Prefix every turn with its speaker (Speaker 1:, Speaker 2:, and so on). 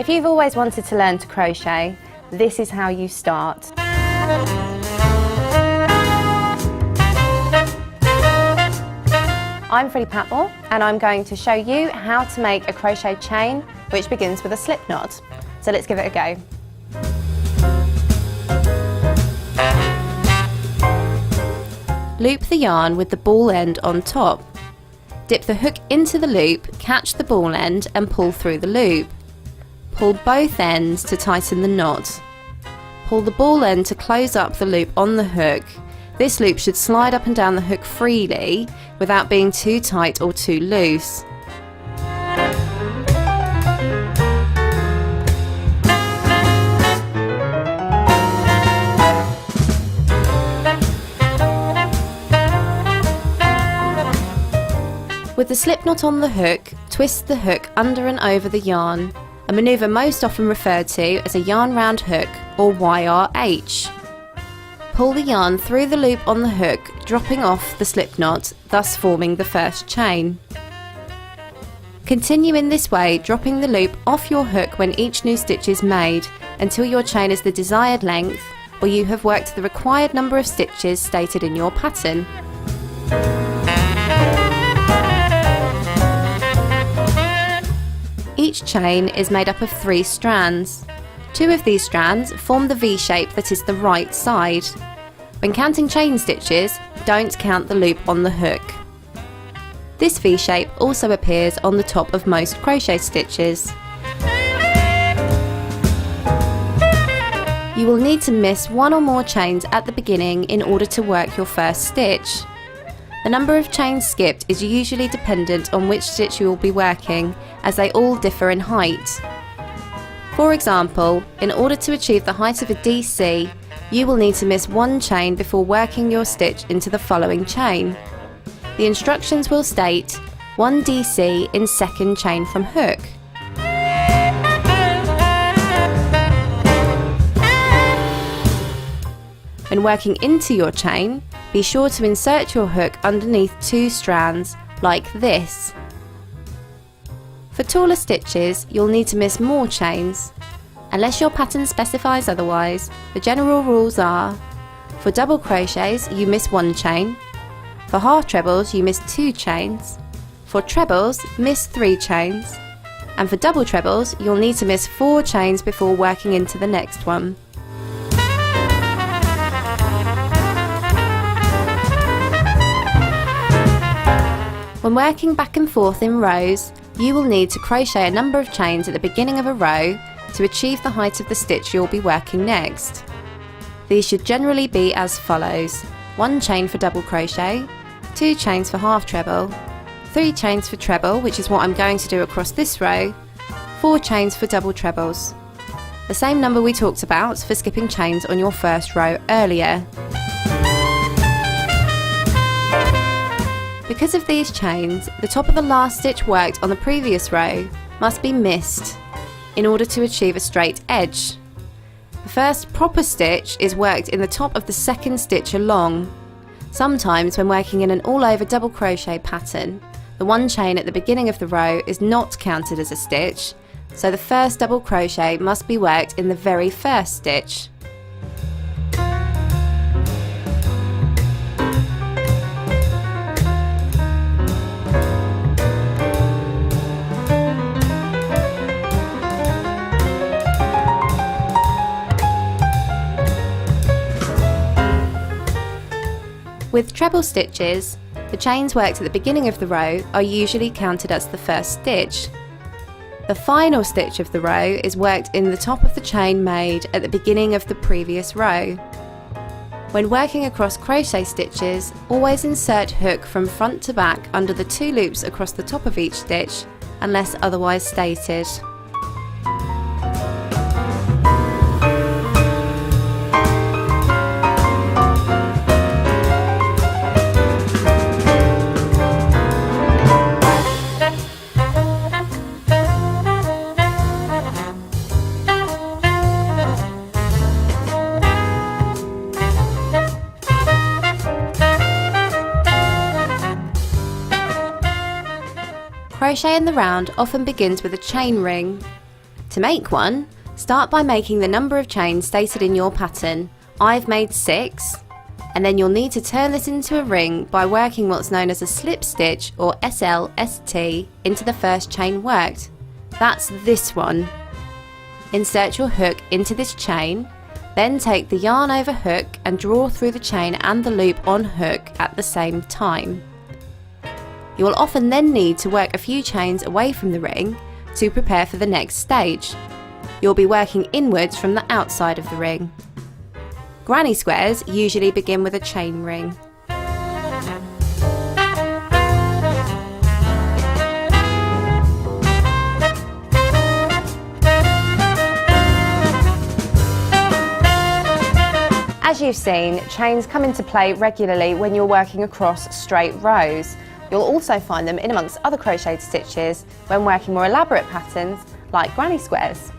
Speaker 1: If you've always wanted to learn to crochet, this is how you start. I'm Freddie Patmore and I'm going to show you how to make a crochet chain which begins with a slip knot. So let's give it a go. Loop the yarn with the ball end on top. Dip the hook into the loop, catch the ball end and pull through the loop. Pull both ends to tighten the knot. Pull the ball end to close up the loop on the hook. This loop should slide up and down the hook freely without being too tight or too loose. With the slip knot on the hook, twist the hook under and over the yarn, a manoeuvre most often referred to as a yarn round hook or YRH. Pull the yarn through the loop on the hook, dropping off the slip knot, thus forming the first chain. Continue in this way, dropping the loop off your hook when each new stitch is made, until your chain is the desired length or you have worked the required number of stitches stated in your pattern. Each chain is made up of 3 strands. 2 of these strands form the V shape that is the right side. When counting chain stitches, don't count the loop on the hook. This V shape also appears on the top of most crochet stitches. You will need to miss 1 or more chains at the beginning in order to work your first stitch. The number of chains skipped is usually dependent on which stitch you will be working, as they all differ in height. For example, in order to achieve the height of a DC, you will need to miss 1 chain before working your stitch into the following chain. The instructions will state 1 DC in second chain from hook. When working into your chain, be sure to insert your hook underneath 2 strands, like this. For taller stitches, you'll need to miss more chains. Unless your pattern specifies otherwise, the general rules are: for double crochets, you miss 1 chain. For half trebles, you miss 2 chains. For trebles, miss 3 chains. And for double trebles, you'll need to miss 4 chains before working into the next one. When working back and forth in rows, you will need to crochet a number of chains at the beginning of a row to achieve the height of the stitch you'll be working next. These should generally be as follows: 1 chain for double crochet, 2 chains for half treble, 3 chains for treble, which is what I'm going to do across this row, 4 chains for double trebles. The same number we talked about for skipping chains on your first row earlier. Because of these chains, the top of the last stitch worked on the previous row must be missed in order to achieve a straight edge. The first proper stitch is worked in the top of the second stitch along. Sometimes when working in an all-over double crochet pattern, the 1 chain at the beginning of the row is not counted as a stitch, so the first double crochet must be worked in the very first stitch. With treble stitches, the chains worked at the beginning of the row are usually counted as the first stitch. The final stitch of the row is worked in the top of the chain made at the beginning of the previous row. When working across crochet stitches, always insert hook from front to back under the 2 loops across the top of each stitch, unless otherwise stated. Crochet in the round often begins with a chain ring. To make one, start by making the number of chains stated in your pattern. I've made 6, and then you'll need to turn this into a ring by working what's known as a slip stitch or SLST into the first chain worked. That's this one. Insert your hook into this chain, then take the yarn over hook and draw through the chain and the loop on hook at the same time. You will often then need to work a few chains away from the ring to prepare for the next stage. You'll be working inwards from the outside of the ring. Granny squares usually begin with a chain ring. As you've seen, chains come into play regularly when you're working across straight rows. You'll also find them in amongst other crocheted stitches when working more elaborate patterns like granny squares.